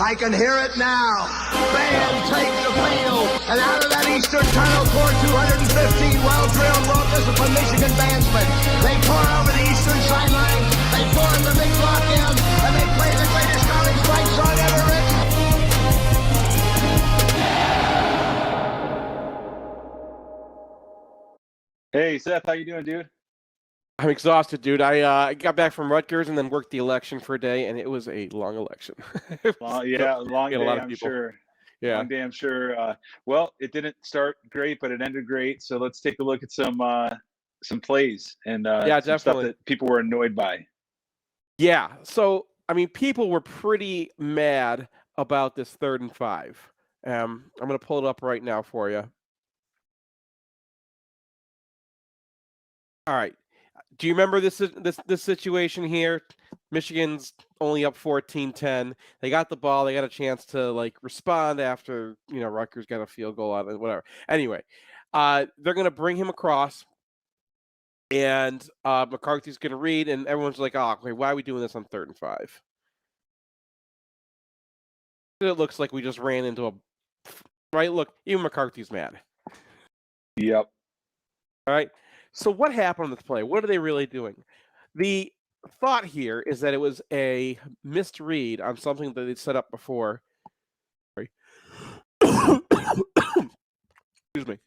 I can hear it now. Band take the field, and out of that eastern tunnel pour 215 well-drilled, well-disciplined Michigan bandsmen. They pour over the eastern sideline, they pour in the big block in, and they play the greatest college fight song ever written. Hey, Seth, how you doing, dude? I'm exhausted, dude. I got back from Rutgers and then worked the election for a day, and it was a long election. Long day, I'm sure. Yeah. Long day, I'm sure. Well, it didn't start great, but it ended great. So let's take a look at some plays and Yeah, some stuff that people were annoyed by. Yeah. So, I mean, people were pretty mad about this 3rd and 5. I'm going to pull it up right now for you. All right. Do you remember this situation here? Michigan's only up 14-10. They got the ball. They got a chance to respond after Rutgers got a field goal out of it, whatever. Anyway, they're gonna bring him across, and McCarthy's gonna read, and everyone's like, "Oh, okay, why are we doing this on 3rd and 5?" It looks like we just ran into a right. Look, even McCarthy's mad. Yep. All right. So what happened on this play? What are they really doing? The thought here is that it was a misread on something that they'd set up before. Sorry. Excuse me.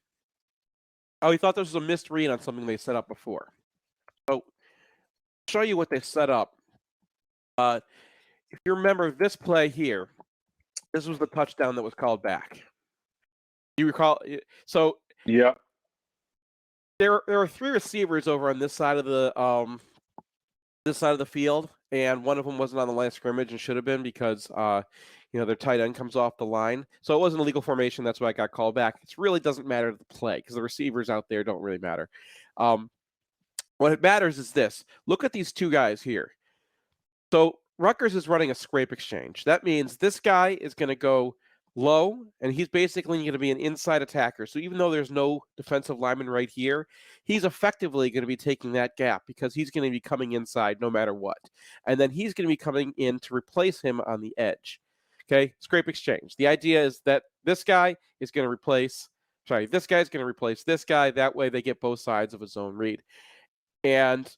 Oh, he thought this was a misread on something they set up before. So, I'll show you what they set up. If you remember this play here, this was the touchdown that was called back. You recall? So, yeah. There are 3 receivers over on this side of the field, and one of them wasn't on the line of scrimmage and should have been because their tight end comes off the line. So it wasn't a legal formation. That's why it got called back. It really doesn't matter to the play because the receivers out there don't really matter. What it matters is this. Look at these 2 guys here. So Rutgers is running a scrape exchange. That means this guy is going to go low, and he's basically going to be an inside attacker. So even though there's no defensive lineman right here, he's effectively going to be taking that gap because he's going to be coming inside no matter what. And then he's going to be coming in to replace him on the edge. Okay, scrape exchange. The idea is that this guy is going to replace this guy's going to replace this guy. That way they get both sides of a zone read. And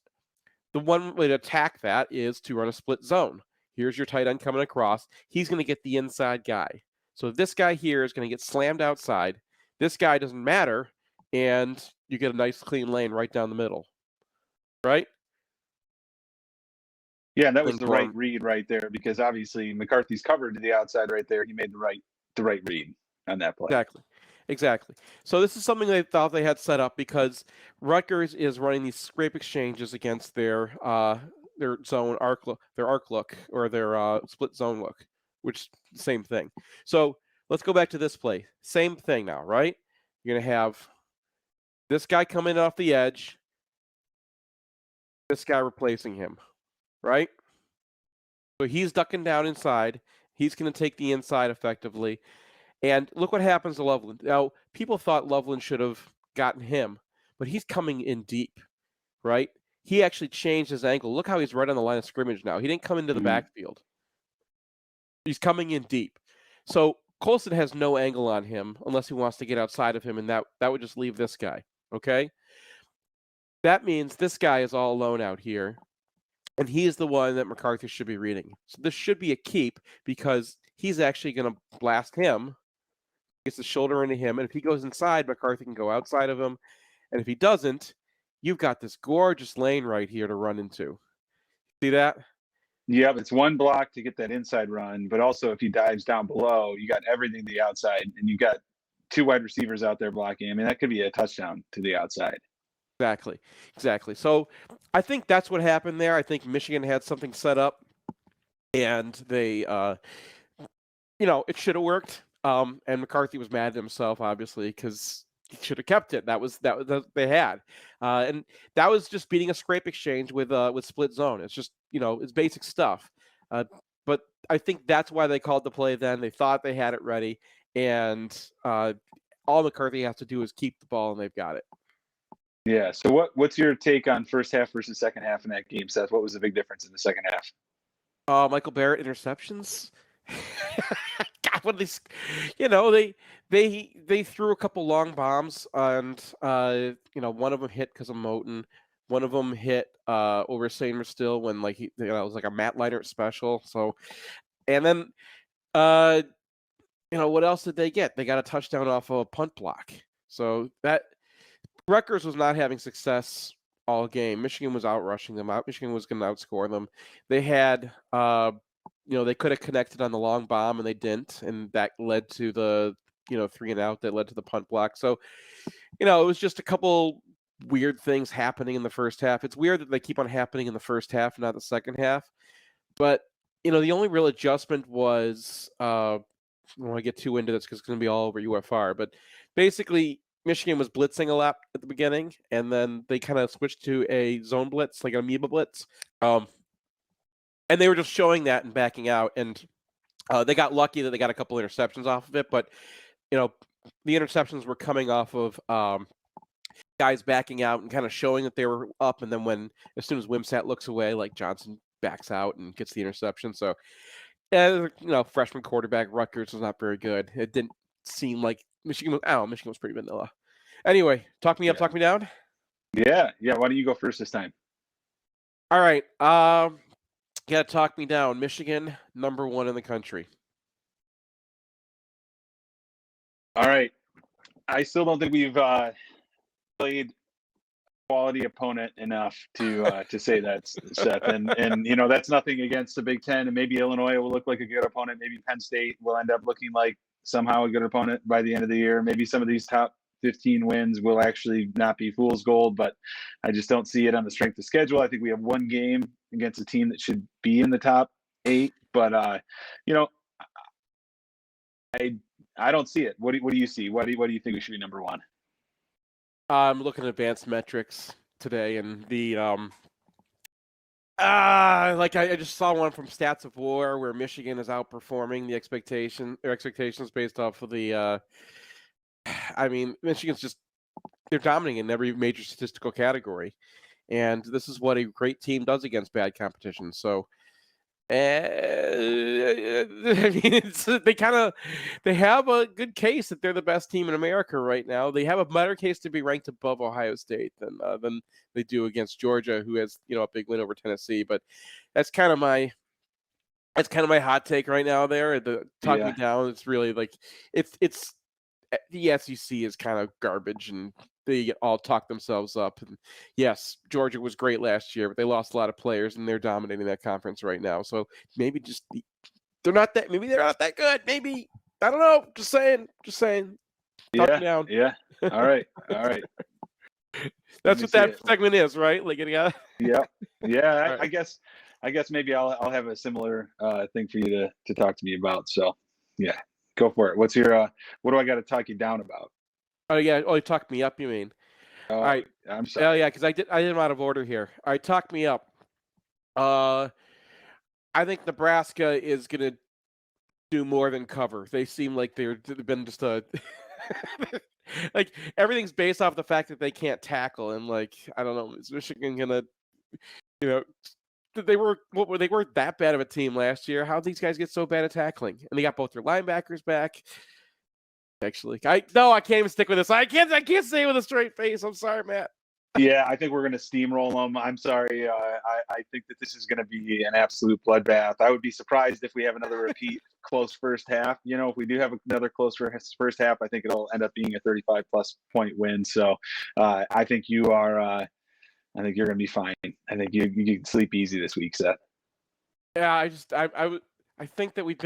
the one way to attack that is to run a split zone. Here's your tight end coming across. He's going to get the inside guy. So this guy here is going to get slammed outside. This guy doesn't matter, and you get a nice clean lane right down the middle, right? Yeah, that was the right read right there because obviously McCarthy's covered to the outside right there. He made the right read on that play. Exactly. So this is something they thought they had set up because Rutgers is running these scrape exchanges against their zone arc look, or their split zone look. Which same thing. So let's go back to this play. Same thing now, right? You're going to have this guy coming off the edge, this guy replacing him, right? So he's ducking down inside. He's going to take the inside effectively. And look what happens to Loveland. Now, people thought Loveland should have gotten him, but he's coming in deep, right? He actually changed his angle. Look how he's right on the line of scrimmage now. He didn't come into the backfield. He's coming in deep. So Colson has no angle on him unless he wants to get outside of him, and that would just leave this guy, okay? That means this guy is all alone out here, and he's the one that McCarthy should be reading. So this should be a keep because he's actually going to blast him, gets the shoulder into him, and if he goes inside, McCarthy can go outside of him, and if he doesn't, you've got this gorgeous lane right here to run into. See that? Yeah, it's one block to get that inside run, but also if he dives down below, you got everything to the outside, and you got 2 wide receivers out there blocking. I mean, that could be a touchdown to the outside. Exactly. So I think that's what happened there. I think Michigan had something set up, and they, it should have worked. And McCarthy was mad at himself, obviously, because he should have kept it. That was they had, and that was just beating a scrape exchange with split zone. It's just it's basic stuff. But I think that's why they called the play then. They thought they had it ready, and all McCarthy has to do is keep the ball, and they've got it. Yeah. So what's your take on first half versus second half in that game, Seth? What was the big difference in the second half? Michael Barrett interceptions. what these, they threw a couple long bombs, and one of them hit because of Moten. One of them hit over Samer still when it was like a Matt Leinart special. So, and then what else did they get? They got a touchdown off of a punt block. So that Rutgers was not having success all game. Michigan was out-rushing them. Michigan was going to outscore them. They had, they could have connected on the long bomb, and they didn't, and that led to the, 3-and-out that led to the punt block. So, it was just a couple weird things happening in the first half. It's weird that they keep on happening in the first half, not the second half. But, the only real adjustment was, I don't want to get too into this because it's going to be all over UFR, but basically Michigan was blitzing a lot at the beginning, and then they kind of switched to a zone blitz, like an amoeba blitz. And they were just showing that and backing out, and they got lucky that they got a couple interceptions off of it, but the interceptions were coming off of guys backing out and kind of showing that they were up, and then as soon as Wimsatt looks away, like Johnson backs out and gets the interception. So freshman quarterback Rutgers was not very good. It didn't seem like Michigan was pretty vanilla. Anyway, talk me up, talk me down. Yeah. Why don't you go first this time? All right. You gotta talk me down. Michigan, number 1 in the country. All right. I still don't think we've played quality opponent enough to say that, Seth. And that's nothing against the Big Ten, and maybe Illinois will look like a good opponent. Maybe Penn State will end up looking like somehow a good opponent by the end of the year. Maybe some of these top 15 wins will actually not be fool's gold, but I just don't see it on the strength of schedule. I think we have one game against a team that should be in the top 8, but I don't see it. What do you see? What do you think we should be number 1? I'm looking at advanced metrics today, and the I just saw one from Stats of War where Michigan is outperforming the expectations based off of the. Michigan's they're dominating in every major statistical category, and this is what a great team does against bad competition. So. They have a good case that they're the best team in America right now. They have a better case to be ranked above Ohio State than they do against Georgia, who has a big win over Tennessee. But that's kind of my hot take right now. There, talk me down. It's really it's the SEC is kind of garbage, and they all talk themselves up. And yes, Georgia was great last year, but they lost a lot of players, and they're dominating that conference right now. So maybe they're not that good. Maybe, I don't know. Just saying. Talk me down. Yeah. All right. That's what that segment is, right? Yeah. Right. I guess maybe I'll have a similar thing for you to talk to me about. So yeah. Go for it. What's your what do I got to talk you down about? Oh yeah. Oh, you talked me up, you mean? All right. I'm sorry. Oh yeah, because I did them out of order here. All right, talk me up. I think Nebraska is gonna do more than cover. They seem like they've been just a like everything's based off the fact that they can't tackle, and I don't know, is Michigan gonna they weren't that bad of a team last year. How did these guys get so bad at tackling? And they got both their linebackers back. Actually, I can't even stick with this. I can't say it with a straight face. I'm sorry, Matt. Yeah, I think we're going to steamroll them. I'm sorry. I think that this is going to be an absolute bloodbath. I would be surprised if we have another repeat close first half. If we do have another close first half, I think it'll end up being a 35-plus point win. So I think you are. I think you're going to be fine. I think you can sleep easy this week, Seth. Yeah, I think that we've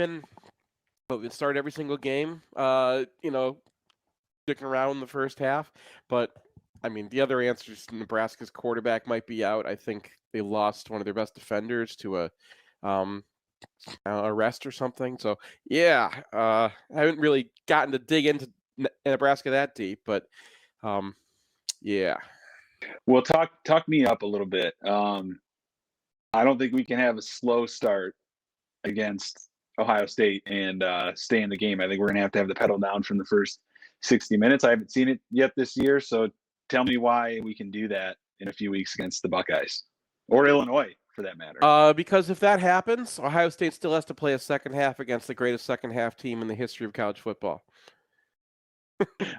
started every single game, sticking around in the first half. But, the other answer is Nebraska's quarterback might be out. I think they lost one of their best defenders to a arrest or something. So, yeah, I haven't really gotten to dig into Nebraska that deep. But, yeah. Well, talk me up a little bit. I don't think we can have a slow start against Ohio State and stay in the game. I think we're going to have the pedal down from the first 60 minutes. I haven't seen it yet this year, so tell me why we can do that in a few weeks against the Buckeyes or Illinois, for that matter. Because if that happens, Ohio State still has to play a second half against the greatest second half team in the history of college football.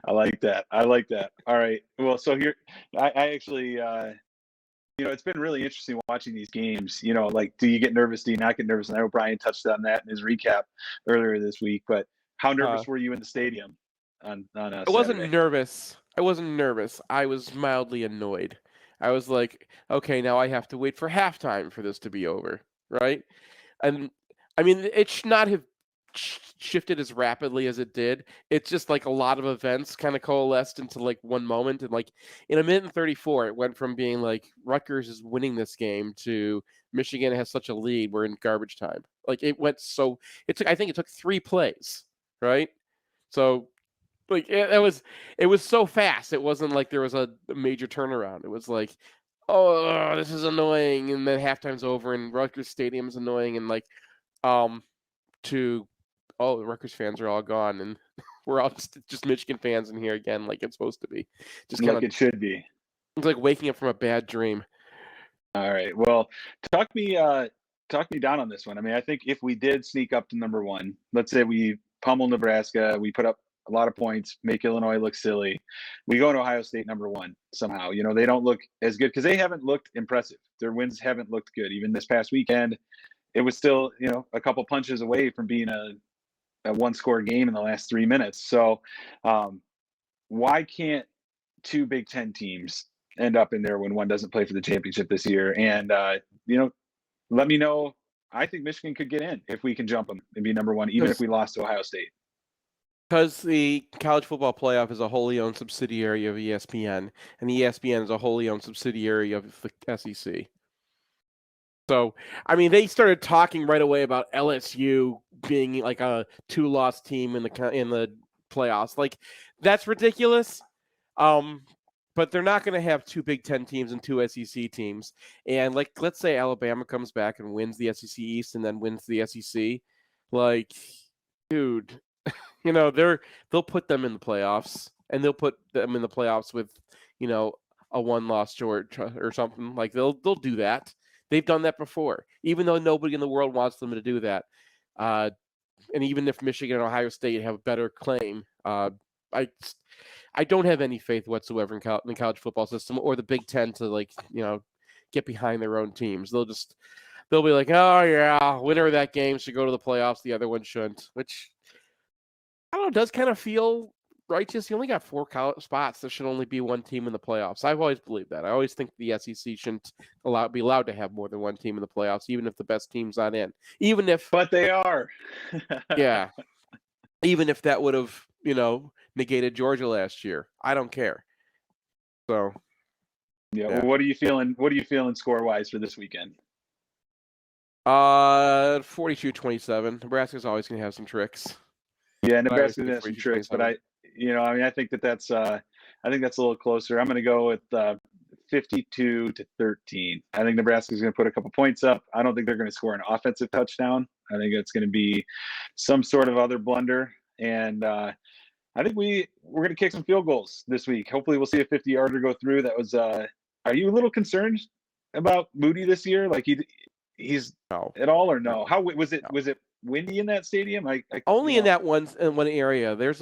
I like that. All right. Well, so here, I actually, it's been really interesting watching these games. Like, do you get nervous? Do you not get nervous? And I know Brian touched on that in his recap earlier this week. But how nervous were you in the stadium on I Saturday? wasn't nervous. I was mildly annoyed. I was like, okay, now I have to wait for halftime for this to be over, right? And I mean, it should not have shifted as rapidly as it did. It's just like a lot of events kind of coalesced into like one moment, and like in a minute and 34, it went from being like Rutgers is winning this game to Michigan has such a lead. We're in garbage time. Like it went so. I think it took 3 plays, right? So like it was so fast. It wasn't like there was a major turnaround. It was like, oh, this is annoying, and then halftime's over, and Rutgers Stadium's annoying, and like, the Rutgers fans are all gone, and we're all just Michigan fans in here again, like it's supposed to be. Just kind Like it should be. It's like waking up from a bad dream. All right. Well, talk me down on this one. I mean, I think if we did sneak up to number 1, let's say we pummel Nebraska, we put up a lot of points, make Illinois look silly, we go to Ohio State number 1 somehow. They don't look as good because they haven't looked impressive. Their wins haven't looked good. Even this past weekend, it was still, a couple punches away from being a 1-score game in the last 3 minutes. So why can't 2 Big Ten teams end up in there when one doesn't play for the championship this year? And, let me know. I think Michigan could get in if we can jump them and be number 1, even if we lost to Ohio State. Because the college football playoff is a wholly owned subsidiary of ESPN, and ESPN is a wholly owned subsidiary of the SEC. So, I mean, they started talking right away about LSU being like a 2-loss team in the playoffs. Like, that's ridiculous. But they're not going to have 2 Big Ten teams and 2 SEC teams. And like, let's say Alabama comes back and wins the SEC East and then wins the SEC. Like, dude, they'll put them in the playoffs, and they'll put them in the playoffs with, a 1-loss short or something. Like they'll do that. They've done that before, even though nobody in the world wants them to do that. And even if Michigan and Ohio State have a better claim, I don't have any faith whatsoever in the college football system or the Big Ten to get behind their own teams. They'll be like, oh yeah, winner of that game should go to the playoffs. The other one shouldn't, which I don't know, does kind of feel righteous. You only got 4 spots. There should only be 1 team in the playoffs. I've always believed that. I always think the SEC shouldn't be allowed to have more than 1 team in the playoffs, even if the best team's not in. But they are. Yeah. Even if that would have, negated Georgia last year. I don't care. So. Yeah. Well, what are you feeling? What are you feeling score-wise for this weekend? 42-27. Nebraska's always going to have some tricks. Yeah, Nebraska's going to have some tricks, but I think that's a little closer. I'm going to go with 52-13. I think Nebraska's going to put a couple points up. I don't think they're going to score an offensive touchdown. I think it's going to be some sort of other blunder, and I think we're going to kick some field goals this week. Hopefully, we'll see a 50-yarder go through. That was. Are you a little concerned about Moody this year? Like he's no. At all or no? How was it? No. Was it windy in that stadium? Only in that one area. There's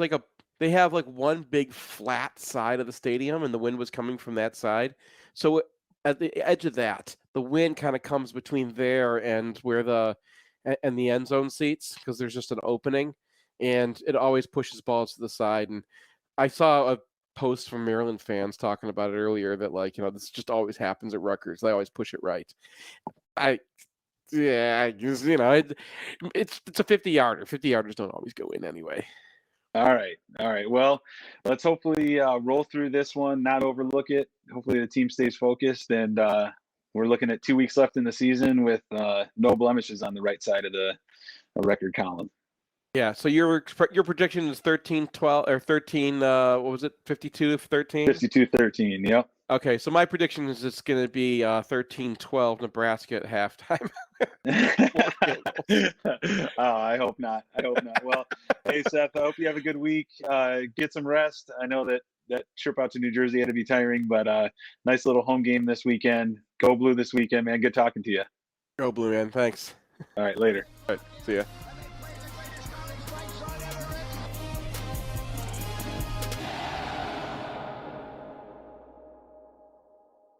they have one big flat side of the stadium, and the wind was coming from that side. So at the edge of that, the wind kind of comes between there and where the end zone seats, because there's just an opening, and it always pushes balls to the side. And I saw a post from Maryland fans talking about it earlier that this just always happens at Rutgers. They always push it right. It's a 50-yarder. 50-yarders don't always go in anyway. All right. Well, let's hopefully roll through this one, not overlook it. Hopefully the team stays focused, and we're looking at 2 weeks left in the season with no blemishes on the right side of the record column. Yeah. So your prediction is 13-12 or 13. What was it? 52-13. 52-13. Yep. Okay, so my prediction is it's going to be 13-12 Nebraska at halftime. I hope not. Well, hey, Seth, I hope you have a good week. Get some rest. I know that trip out to New Jersey had to be tiring, but nice little home game this weekend. Go Blue this weekend, man. Good talking to you. Go Blue Man. Thanks. All right, later. All right, see ya.